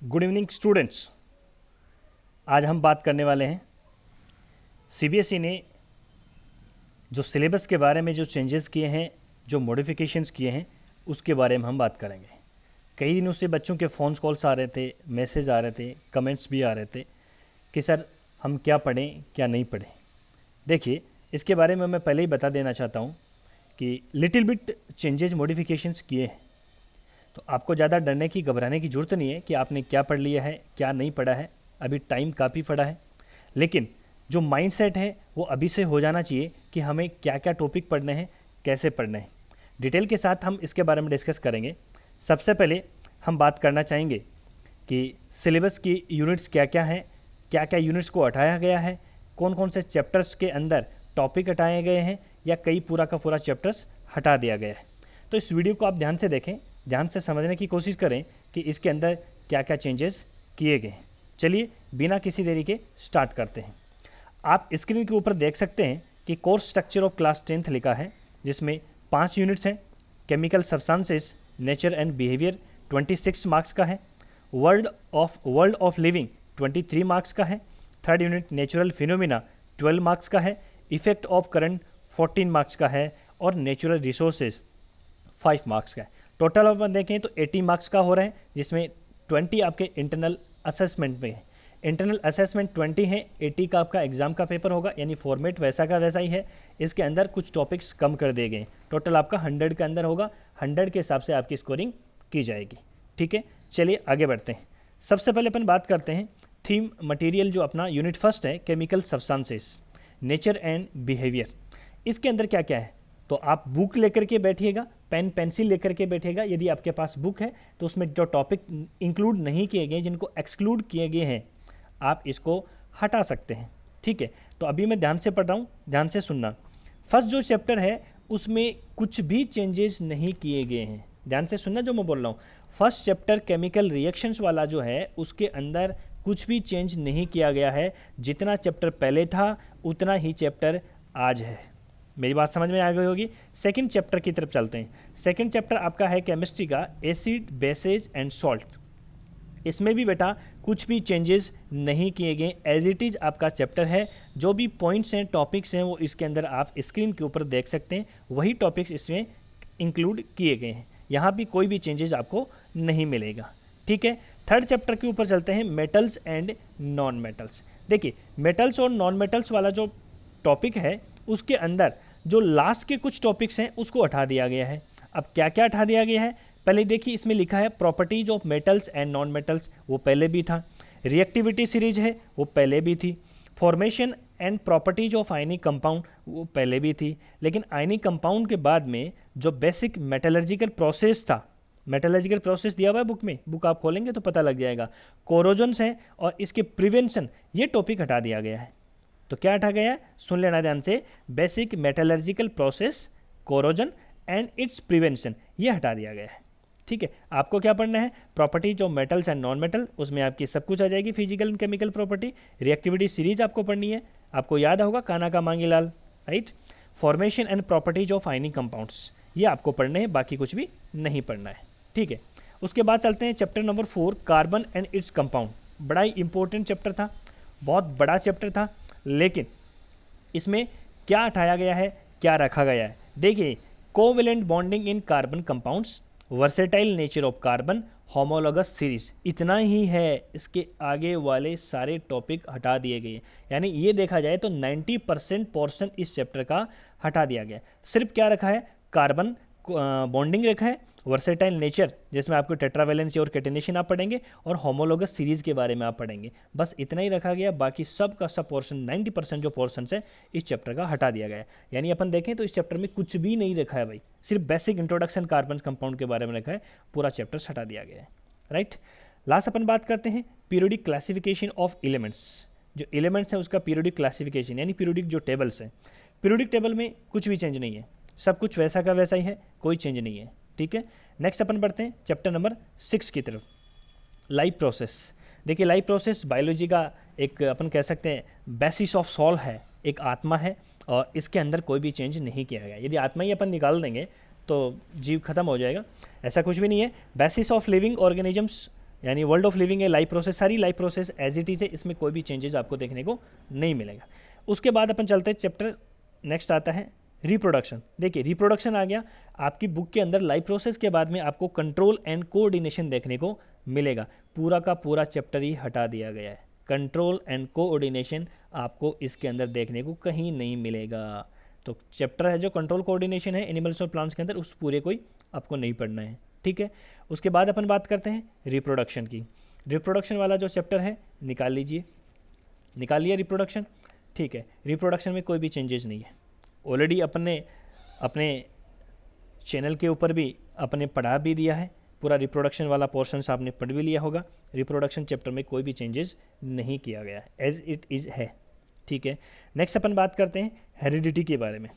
Good evening students. आज हम बात करने वाले हैं सीबीएसई ने जो सिलेबस के बारे में जो चेंजेस किए हैं, जो मॉडिफिकेशंस किए हैं, उसके बारे में हम बात करेंगे। कई दिनों से बच्चों के फ़ोन कॉल्स आ रहे थे, मैसेज आ रहे थे, कमेंट्स भी आ रहे थे कि सर हम क्या पढ़ें क्या नहीं पढ़ें। देखिए, इसके बारे में मैं पहले ही बता देना चाहता हूँ कि लिटिल बिट चेंजेस मॉडिफिकेशंस किए हैं, तो आपको ज़्यादा डरने की घबराने की ज़रूरत नहीं है कि आपने क्या पढ़ लिया है क्या नहीं पढ़ा है। अभी टाइम काफ़ी पड़ा है, लेकिन जो माइंडसेट है वो अभी से हो जाना चाहिए कि हमें क्या क्या टॉपिक पढ़ने हैं, कैसे पढ़ने हैं। डिटेल के साथ हम इसके बारे में डिस्कस करेंगे। सबसे पहले हम बात करना चाहेंगे कि सिलेबस की यूनिट्स क्या क्या यूनिट्स को हटाया गया है, कौन कौन से चैप्टर्स के अंदर टॉपिक हटाए गए हैं या कई पूरा का पूरा चैप्टर्स हटा दिया गया है। तो इस वीडियो को आप ध्यान से देखें, ध्यान से समझने की कोशिश करें कि इसके अंदर क्या क्या चेंजेस किए गए हैं। चलिए बिना किसी देरी के स्टार्ट करते हैं। आप स्क्रीन के ऊपर देख सकते हैं कि course structure of class 10th लिखा है, जिसमें 5 यूनिट्स हैं। Chemical substances, nature and behaviour 26 marks का है। वर्ल्ड ऑफ लिविंग 23 मार्क्स का है। Third unit natural phenomena 12 marks का है। इफेक्ट ऑफ करंट 14 मार्क्स का है और नेचुरल रिसोर्सेज 5 मार्क्स का है। टोटल अपन देखें तो 80 मार्क्स का हो रहा है, जिसमें 20 आपके इंटरनल असेसमेंट में है। इंटरनल असेसमेंट 20 है, 80 का आपका एग्जाम का पेपर होगा, यानी फॉर्मेट वैसा का वैसा ही है। इसके अंदर कुछ टॉपिक्स कम कर दिए गए। टोटल आपका 100 के अंदर होगा, 100 के हिसाब से आपकी स्कोरिंग की जाएगी। ठीक है, चलिए आगे बढ़ते हैं। सबसे पहले अपन बात करते हैं थीम मटेरियल, जो अपना यूनिट फर्स्ट है, chemical substances, nature and behaviour. इसके अंदर क्या क्या है, तो आप बुक लेकर के बैठिएगा, पेन पेंसिल लेकर के बैठिएगा। यदि आपके पास बुक है तो उसमें जो टॉपिक इंक्लूड नहीं किए गए, जिनको एक्सक्लूड किए गए हैं, आप इसको हटा सकते हैं। ठीक है, तो अभी मैं ध्यान से पढ़ रहा हूँ, ध्यान से सुनना। फर्स्ट जो चैप्टर है उसमें कुछ भी चेंजेस नहीं किए गए हैं। ध्यान से सुनना जो मैं बोल रहा हूँ। फर्स्ट चैप्टर केमिकल रिएक्शंस वाला जो है, उसके अंदर कुछ भी चेंज नहीं किया गया है। जितना चैप्टर पहले था उतना ही चैप्टर आज है। मेरी बात समझ में आ गई होगी। सेकंड चैप्टर की तरफ चलते हैं। सेकंड चैप्टर आपका है केमिस्ट्री का, एसिड, बेसेज एंड सॉल्ट। इसमें भी बेटा कुछ भी चेंजेस नहीं किए गए, एज इट इज़ आपका चैप्टर है। जो भी पॉइंट्स हैं, टॉपिक्स हैं, वो इसके अंदर आप स्क्रीन के ऊपर देख सकते हैं। वही टॉपिक्स इसमें इंक्लूड किए गए हैं। यहाँ भी कोई भी चेंजेस आपको नहीं मिलेगा। ठीक है, थर्ड चैप्टर के ऊपर चलते हैं, मेटल्स एंड नॉन मेटल्स। देखिए, मेटल्स और नॉन मेटल्स वाला जो टॉपिक है, उसके अंदर जो लास्ट के कुछ टॉपिक्स हैं उसको हटा दिया गया है। अब क्या क्या हटा दिया गया है, पहले देखिए, इसमें लिखा है properties of metals and non metals, वो पहले भी था। रिएक्टिविटी सीरीज है, वो पहले भी थी। Formation and properties of ionic compound, वो पहले भी थी। लेकिन आयनिक कंपाउंड के बाद में जो बेसिक मेटलर्जिकल प्रोसेस था, मेटलर्जिकल प्रोसेस दिया हुआ है बुक में, बुक आप खोलेंगे तो पता लग जाएगा। कोरोजन्स है और इसके प्रिवेंशन, ये टॉपिक हटा दिया गया है। तो क्या हटा गया है, सुन लेना ध्यान से। Basic metallurgical process, corrosion and it's prevention, ये हटा दिया गया है। ठीक है, आपको क्या पढ़ना है, properties of metals and non metal, उसमें आपकी सब कुछ आ जाएगी, physical and chemical property. Reactivity series आपको पढ़नी है, आपको याद होगा काना का Mangilal, right. Formation and properties of ionic compounds, ये आपको पढ़ने हैं, बाकी कुछ भी नहीं पढ़ना है। ठीक है, उसके बाद चलते हैं chapter number 4, carbon and its compound. बड़ा ही इंपॉर्टेंट चैप्टर था, बहुत बड़ा चैप्टर था, लेकिन इसमें क्या हटाया गया है, क्या रखा गया है। देखिए, covalent bonding in carbon compounds, versatile nature of carbon, homologous series, इतना ही है। इसके आगे वाले सारे टॉपिक हटा दिए गए। यानी ये देखा जाए तो 90% पोर्शन इस चैप्टर का हटा दिया गया। सिर्फ क्या रखा है, कार्बन बॉन्डिंग रखा है, वर्सेटाइल नेचर जिसमें आपको टेट्रावेलेंसी और कैटेनेशन आप पढ़ेंगे, और होमोलॉगस सीरीज के बारे में आप पढ़ेंगे। बस इतना ही रखा गया, बाकी सब का सब पोर्शन 90% जो पोर्शन है इस चैप्टर का हटा दिया गया है। यानी अपन देखें तो इस चैप्टर में कुछ भी नहीं रखा है भाई, सिर्फ बेसिक इंट्रोडक्शन कार्बन कंपाउंड के बारे में रखा है, पूरा चैप्टर हटा दिया गया है। राइट, लास्ट अपन बात करते हैं पीरियोडिक क्लासिफिकेशन ऑफ एलिमेंट्स। जो एलिमेंट्स हैं उसका पीरियोडिक क्लासिफिकेशन, यानी पीरियोडिक जो टेबल्स हैं। पीरियोडिक टेबल में कुछ भी चेंज नहीं है, सब कुछ वैसा का वैसा ही है, कोई चेंज नहीं है। ठीक है, नेक्स्ट अपन बढ़ते हैं चैप्टर नंबर 6 की तरफ, लाइफ प्रोसेस। देखिए, लाइफ प्रोसेस बायोलॉजी का एक अपन कह सकते हैं बेसिस ऑफ सोल है, एक आत्मा है, और इसके अंदर कोई भी चेंज नहीं किया गया। यदि आत्मा ही अपन निकाल देंगे तो जीव खत्म हो जाएगा, ऐसा कुछ भी नहीं है। बेसिस ऑफ लिविंग ऑर्गेनिजम्स यानी वर्ल्ड ऑफ लिविंग है, लाइफ प्रोसेस, सारी life process as it is है, इसमें कोई भी चेंजेस आपको देखने को नहीं मिलेगा। उसके बाद अपन चलते हैं चैप्टर नेक्स्ट आता है रिप्रोडक्शन। देखिए रिप्रोडक्शन आ गया आपकी बुक के अंदर, लाइफ प्रोसेस के बाद में आपको कंट्रोल एंड कोऑर्डिनेशन देखने को मिलेगा। पूरा का पूरा चैप्टर ही हटा दिया गया है, कंट्रोल एंड कोऑर्डिनेशन आपको इसके अंदर देखने को कहीं नहीं मिलेगा। तो चैप्टर है जो कंट्रोल कोऑर्डिनेशन है एनिमल्स और प्लांट्स के अंदर, उस पूरे कोई आपको नहीं पढ़ना है, ठीक है। उसके बाद अपन बात करते हैं रिप्रोडक्शन की। रिप्रोडक्शन वाला जो चैप्टर है निकाल लीजिए, निकाल लिया रिप्रोडक्शन, ठीक है। रिप्रोडक्शन में कोई भी चेंजेस नहीं है, ऑलरेडी अपने चैनल के ऊपर भी अपने पढ़ा भी दिया है, पूरा रिप्रोडक्शन वाला पोर्शन आपने पढ़ भी लिया होगा। रिप्रोडक्शन चैप्टर में कोई भी चेंजेस नहीं किया गया है, एज इट इज़ है, ठीक है। नेक्स्ट अपन बात करते हैं हेरिडिटी के बारे में।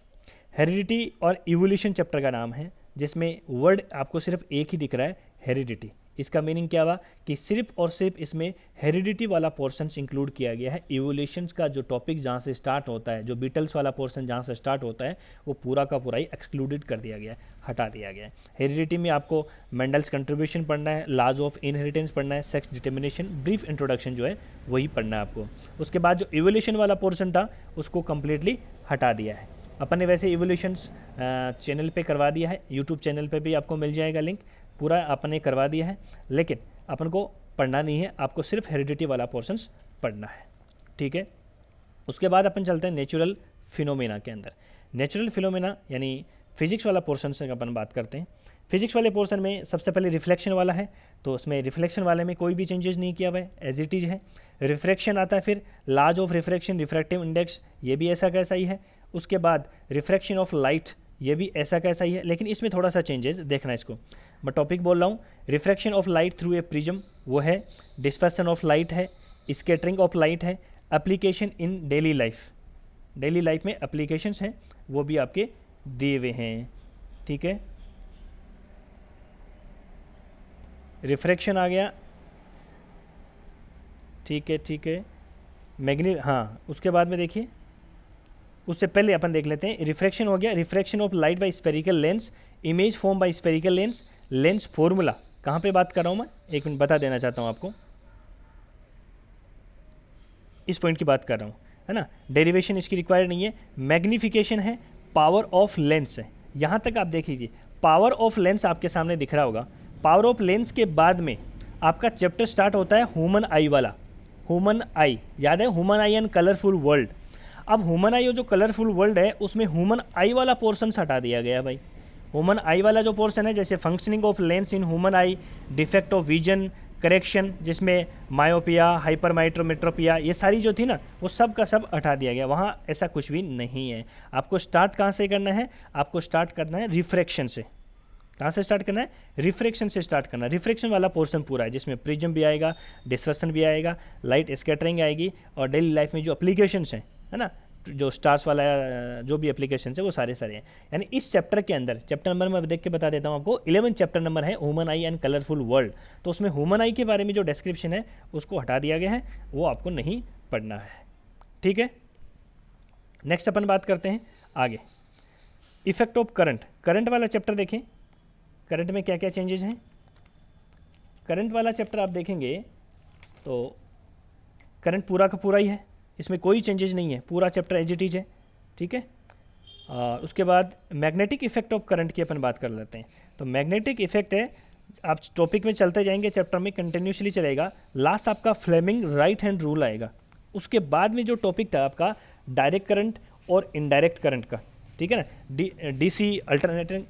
हेरिडिटी और इवोल्यूशन चैप्टर का नाम है, जिसमें वर्ड आपको सिर्फ एक ही दिख रहा है, हेरिडिटी। इसका मीनिंग क्या हुआ कि सिर्फ और सिर्फ इसमें हेरिडिटी वाला पोर्शंस इंक्लूड किया गया है। इवोल्यूशंस का जो टॉपिक जहाँ से स्टार्ट होता है, जो बीटल्स वाला पोर्शन जहाँ से स्टार्ट होता है, वो पूरा का पूरा ही एक्सक्लूडेड कर दिया गया है, हटा दिया गया है। हेरिडिटी में आपको मेंडल्स कंट्रीब्यूशन पढ़ना है, लॉज ऑफ इनहेरिटेंस पढ़ना है, सेक्स डिटर्मिनेशन, ब्रीफ इंट्रोडक्शन जो है वही पढ़ना है आपको। उसके बाद जो इवोल्यूशन वाला पोर्शन था उसको कम्प्लीटली हटा दिया है। अपन ने वैसे इवोल्यूशंस चैनल पे करवा दिया है, यूट्यूब चैनल पे भी आपको मिल जाएगा लिंक, पूरा अपन ने करवा दिया है, लेकिन अपन को पढ़ना नहीं है, आपको सिर्फ हेरिडिटी वाला पोर्शंस पढ़ना है, ठीक है। उसके बाद अपन चलते हैं नेचुरल फिनोमेना के अंदर। नेचुरल फिनोमेना यानी फिजिक्स वाला पोर्शन से अपन बात करते हैं। फिजिक्स वाले पोर्शन में सबसे पहले रिफ्लेक्शन वाला है, तो उसमें रिफ्लेक्शन वाले में कोई भी चेंजेस नहीं किया हुआ है, एज इट इज है। रिफ्रैक्शन आता है, फिर laws of refraction, refractive index, ये भी ऐसा कैसा ही है। उसके बाद रिफ्रैक्शन ऑफ लाइट, ये भी ऐसा कैसा ही है, लेकिन इसमें थोड़ा सा चेंजेस देखना है इसको। मैं टॉपिक बोल रहा हूँ, refraction of light through a prism वो है, डिस्पर्सन ऑफ लाइट है, स्कैटरिंग ऑफ लाइट है, application in daily life, daily life में एप्लीकेशंस हैं वो भी आपके दिए हुए हैं, ठीक है। रिफ्रैक्शन आ गया, ठीक है, ठीक है। हाँ, उसके बाद में देखिए, उससे पहले अपन देख लेते हैं, रिफ्रैक्शन हो गया, refraction of light by spherical lens, image form by spherical lens, lens formula कहाँ पे बात कर रहा हूँ मैं, एक मिनट बता देना चाहता हूँ आपको, इस पॉइंट की बात कर रहा हूँ, है ना। डेरिवेशन इसकी रिक्वायर्ड नहीं है। मैग्निफिकेशन है, पावर ऑफ लेंस है, यहाँ तक आप देख लीजिए, पावर ऑफ लेंस आपके सामने दिख रहा होगा। पावर ऑफ लेंस के बाद में आपका चैप्टर स्टार्ट होता है ह्यूमन आई वाला, ह्यूमन आई याद है, human I and colourful world. अब ह्यूमन आई जो कलरफुल वर्ल्ड है उसमें ह्यूमन आई वाला पोर्शन हटा दिया गया भाई। ह्यूमन आई वाला जो पोर्शन है, जैसे functioning of lens in human I, defect of vision, correction जिसमें मायोपिया, हाइपरमाइट्रोमेट्रोपिया, ये सारी जो थी ना वो सब का सब हटा दिया गया, वहाँ ऐसा कुछ भी नहीं है। आपको स्टार्ट कहाँ से करना है, आपको स्टार्ट करना है रिफ्रैक्शन से। कहाँ से स्टार्ट करना है, रिफ्रैक्शन से स्टार्ट करना है। रिफ्रैक्शन वाला पोर्शन पूरा है, जिसमें प्रिज्म भी आएगा, डिस्पर्सन भी आएगा, लाइट स्कैटरिंग आएगी, और डेली लाइफ में जो एप्लीकेशंस हैं, है ना, जो स्टार्स वाला जो भी एप्लीकेशन है वो सारे सारे हैं। यानी इस चैप्टर के अंदर, चैप्टर नंबर मैं देख के बता देता हूँ आपको, 11 चैप्टर नंबर है human I and colourful world, तो उसमें ह्यूमन आई के बारे में जो डिस्क्रिप्शन है उसको हटा दिया गया है, वो आपको नहीं पढ़ना है, ठीक है। नेक्स्ट अपन बात करते हैं आगे, इफेक्ट ऑफ करंट। करंट वाला चैप्टर देखें, करंट में क्या क्या चेंजेस हैं। करंट वाला चैप्टर आप देखेंगे तो करंट पूरा का पूरा ही है, इसमें कोई चेंजेस नहीं है, पूरा चैप्टर एज इट इज है, ठीक है। उसके बाद मैग्नेटिक इफेक्ट ऑफ करंट की अपन बात कर लेते हैं। तो मैग्नेटिक इफेक्ट है, आप टॉपिक में चलते जाएंगे, चैप्टर में कंटिन्यूसली चलेगा, लास्ट आपका फ्लेमिंग राइट हैंड रूल आएगा। उसके बाद में जो टॉपिक था आपका डायरेक्ट करंट और इनडायरेक्ट करंट का, ठीक है ना, DC alternating,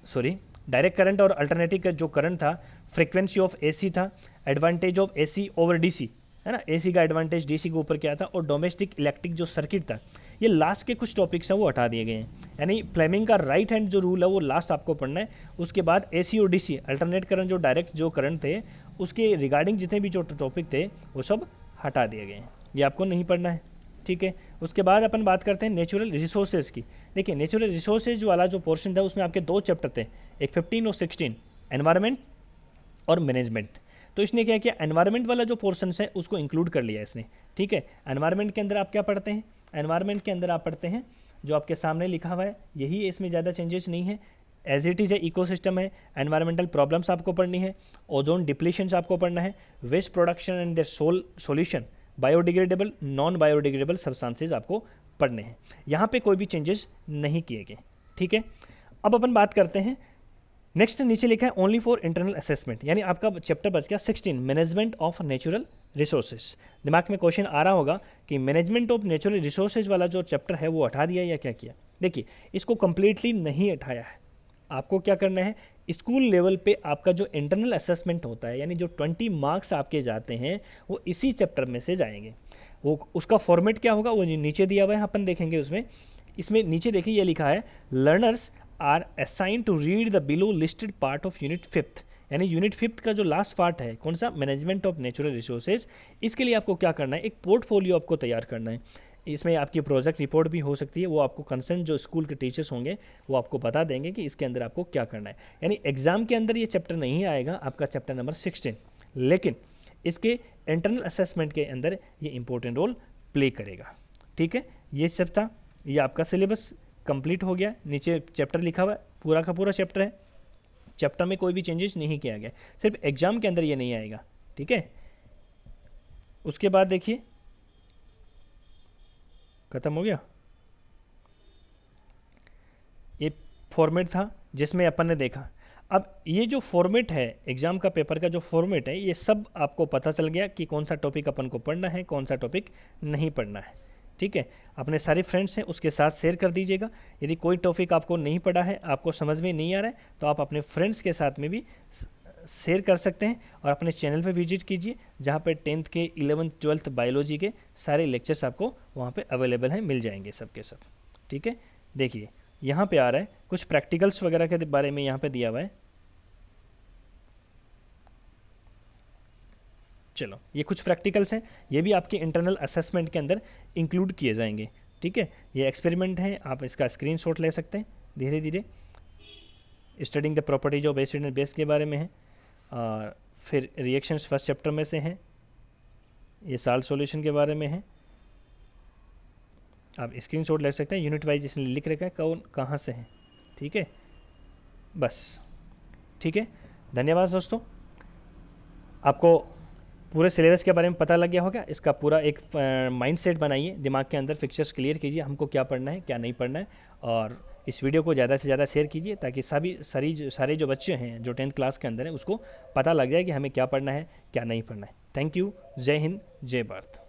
sorry, direct current और अल्टरनेटिव का जो करंट था, फ्रीक्वेंसी ऑफ एसी था, advantage of AC over DC, है ना, एसी का एडवांटेज डीसी के ऊपर क्या था, और डोमेस्टिक इलेक्ट्रिक जो सर्किट था, ये लास्ट के कुछ टॉपिक्स हैं वो हटा दिए गए हैं। यानी फ्लेमिंग का राइट हैंड जो रूल है वो लास्ट आपको पढ़ना है। उसके बाद एसी और डीसी अल्टरनेट करंट, जो डायरेक्ट जो करंट थे, उसके रिगार्डिंग जितने भी जो टॉपिक थे वो सब हटा दिए गए हैं, ये आपको नहीं पढ़ना है, ठीक है। उसके बाद अपन बात करते हैं नेचुरल रिसोर्सेज की। देखिए नेचुरल रिसोर्सेज वाला जो पोर्शन था उसमें आपके दो चैप्टर थे, एक 15 और 16, एनवायरनमेंट और मैनेजमेंट। तो इसने क्या किया, एनवायरनमेंट वाला जो पोर्शन है उसको इंक्लूड कर लिया इसने, ठीक है। एनवायरनमेंट के अंदर आप क्या पढ़ते हैं, एनवायरनमेंट के अंदर आप पढ़ते हैं जो आपके सामने लिखा हुआ है, यही है, इसमें ज़्यादा चेंजेस नहीं है। एज इट इज़ है इकोसिस्टम है, एनवायरमेंटल प्रॉब्लम्स आपको पढ़नी है, ओजोन डिप्लीशंस आपको पढ़ना है, waste production and their solution, biodegradable non biodegradable substances आपको पढ़ने हैं। यहाँ पे कोई भी चेंजेस नहीं किए गए, ठीक है। अब अपन बात करते हैं नेक्स्ट, नीचे लिखा है ओनली फॉर इंटरनल असेसमेंट, यानी आपका चैप्टर बच गया 16 मैनेजमेंट ऑफ नेचुरल रिसोर्सेज। दिमाग में क्वेश्चन आ रहा होगा कि मैनेजमेंट ऑफ नेचुरल रिसोर्सेज वाला जो चैप्टर है वो हटा दिया या क्या किया। देखिए, इसको कंप्लीटली नहीं हटाया है। आपको क्या करना है, स्कूल लेवल पे आपका जो इंटरनल असेसमेंट होता है, यानी जो 20 मार्क्स आपके जाते हैं वो इसी चैप्टर में से जाएंगे। वो उसका फॉर्मेट क्या होगा वो नीचे दिया हुआ है, अपन देखेंगे उसमें। इसमें नीचे देखिए ये लिखा है learners are assign to read the below listed part of unit 5th, यानी यूनिट 5th का जो लास्ट पार्ट है कौन सा, मैनेजमेंट ऑफ नेचुरल रिसोर्सेज। इसके लिए आपको क्या करना है, एक पोर्टफोलियो आपको तैयार करना है। इसमें आपकी प्रोजेक्ट रिपोर्ट भी हो सकती है, वो आपको कंसर्न जो स्कूल के टीचर्स होंगे वो आपको बता देंगे कि इसके अंदर आपको क्या करना है। यानी एग्जाम के अंदर ये चैप्टर नहीं आएगा आपका चैप्टर नंबर 16, लेकिन इसके इंटरनल असेसमेंट के अंदर ये इंपॉर्टेंट रोल प्ले करेगा, ठीक है। ये सब था, ये आपका सिलेबस कंप्लीट हो गया। नीचे चैप्टर लिखा हुआ है, पूरा का पूरा चैप्टर है, चैप्टर में कोई भी चेंजेस नहीं किया गया, सिर्फ एग्जाम के अंदर ये नहीं आएगा, ठीक है। उसके बाद देखिए खत्म हो गया। ये फॉर्मेट था जिसमें अपन ने देखा। अब ये जो फॉर्मेट है एग्जाम का पेपर का जो फॉर्मेट है, ये सब आपको पता चल गया कि कौन सा टॉपिक अपन को पढ़ना है, कौन सा टॉपिक नहीं पढ़ना है, ठीक है। अपने सारे फ्रेंड्स हैं उसके साथ शेयर कर दीजिएगा। यदि कोई टॉपिक आपको नहीं पढ़ा है, आपको समझ में नहीं आ रहा है, तो आप अपने फ्रेंड्स के साथ में भी शेयर कर सकते हैं। और अपने चैनल पे विजिट कीजिए जहाँ पे 10th के 11th 12th बायोलॉजी के सारे लेक्चर्स आपको वहाँ पे अवेलेबल हैं, मिल जाएंगे सब के सब, ठीक है। देखिए यहाँ पे आ रहा है कुछ प्रैक्टिकल्स वगैरह के बारे में यहाँ पे दिया हुआ है। चलो, ये कुछ प्रैक्टिकल्स हैं, ये भी आपके इंटरनल असेसमेंट के अंदर इंक्लूड किए जाएंगे, ठीक है। ये एक्सपेरिमेंट है, आप इसका स्क्रीनशॉट ले सकते हैं धीरे धीरे। Studying the properties of acid and base के बारे में है, और फिर रिएक्शंस फर्स्ट चैप्टर में से हैं, ये साल्ट सॉल्यूशन के बारे में है। आप स्क्रीनशॉट ले सकते हैं, यूनिट वाइज इसने लिख रखा है कौन कहाँ से है, ठीक है। बस ठीक है, धन्यवाद दोस्तों। आपको पूरे सिलेबस के बारे में पता लग गया होगा। इसका पूरा एक माइंडसेट बनाइए, दिमाग के अंदर पिक्चर्स क्लियर कीजिए हमको क्या पढ़ना है क्या नहीं पढ़ना है, और इस वीडियो को ज़्यादा से ज़्यादा शेयर कीजिए ताकि सारे जो बच्चे हैं जो 10th क्लास के अंदर हैं उसको पता लग जाए कि हमें क्या पढ़ना है क्या नहीं पढ़ना है। थैंक यू, जय हिंद, जय भारत।